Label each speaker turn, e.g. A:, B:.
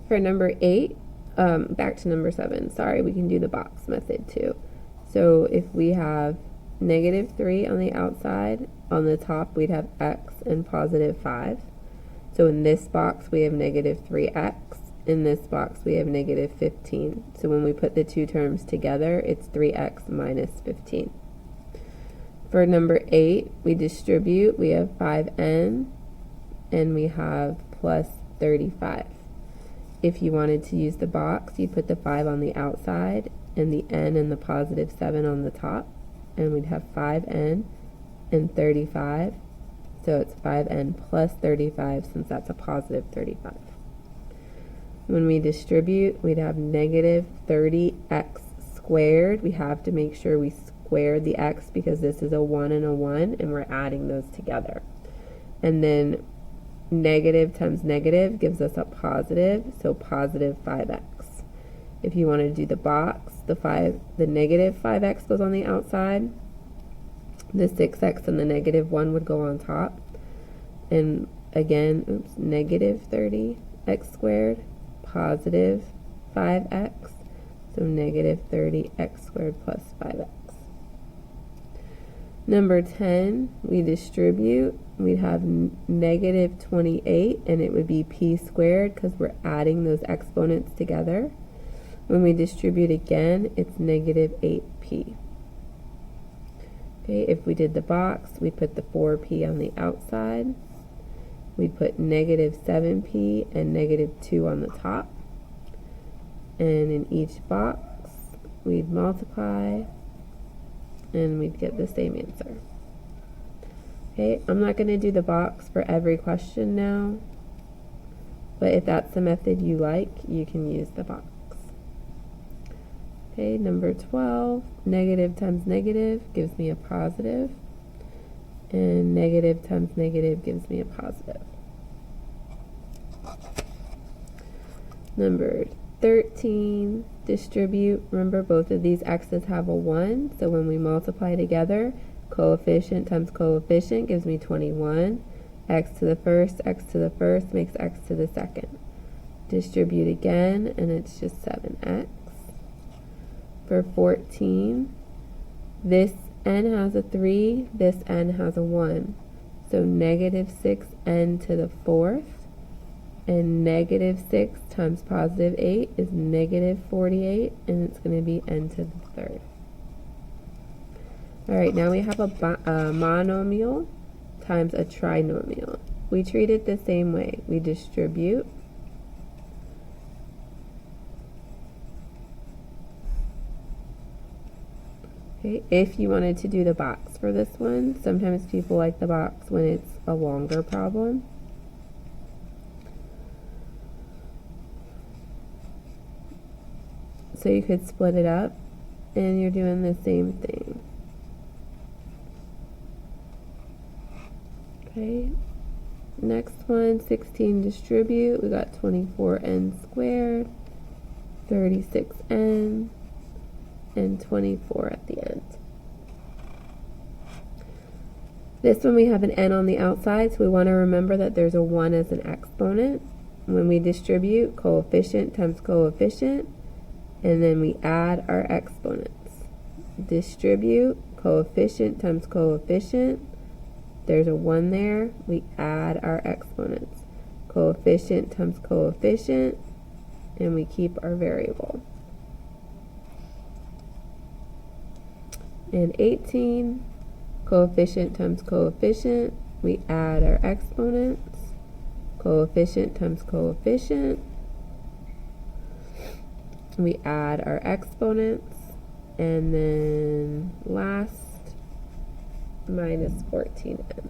A: For number 8, back to number 7, sorry, we can do the box method too. So if we have negative 3 on the outside, on the top we'd have x and positive 5. So in this box we have negative 3x, in this box we have negative 15. So when we put the two terms together, it's 3x minus 15. For number 8, we distribute, we have 5n, and we have plus 35. If you wanted to use the box, you put the 5 on the outside and the n and the positive 7 on the top, and we'd have 5n and 35. So it's 5n plus 35, since that's a positive 35. When we distribute, we'd have negative 30x squared. We have to make sure we square the x because this is a 1 and a 1, and we're adding those together. And then negative times negative gives us a positive, so positive 5x. If you want to do the box, the negative 5x goes on the outside, the 6x and the negative 1 would go on top, and again, negative 30x squared, positive 5x, so negative 30x squared plus 5x. Number 10, we distribute, we'd have negative 28, and it would be p squared because we're adding those exponents together. When we distribute again, it's negative 8p. Okay, if we did the box, we'd put the 4p on the outside. We'd put negative 7p and negative 2 on the top. And in each box, we'd multiply, and we'd get the same answer. Okay, I'm not going to do the box for every question now, but if that's the method you like, you can use the box. Okay, number 12, negative times negative gives me a positive, and negative times negative gives me a positive. Number 13, distribute. Remember, both of these x's have a 1, so when we multiply together, coefficient times coefficient gives me 21. X to the first makes x to the second. Distribute again, and it's just 7x. For 14, this n has a 3, this n has a 1. So negative 6n to the 4th, and negative 6 times positive 8 is negative 48, and it's going to be n to the 3rd. Alright, now we have a monomial times a trinomial. We treat it the same way. We distribute. Okay, if you wanted to do the box for this one, sometimes people like the box when it's a longer problem. So you could split it up, and you're doing the same thing. Okay, next one, 16 distribute. We got 24n squared, 36n, and 24 at the end. This one we have an n on the outside, so we want to remember that there's a 1 as an exponent. When we distribute, coefficient times coefficient, and then we add our exponents. Distribute, coefficient times coefficient, there's a 1 there, we add our exponents. Coefficient times coefficient, and we keep our variable. And 18, coefficient times coefficient, we add our exponents. Coefficient times coefficient, we add our exponents, and then last, minus 14n.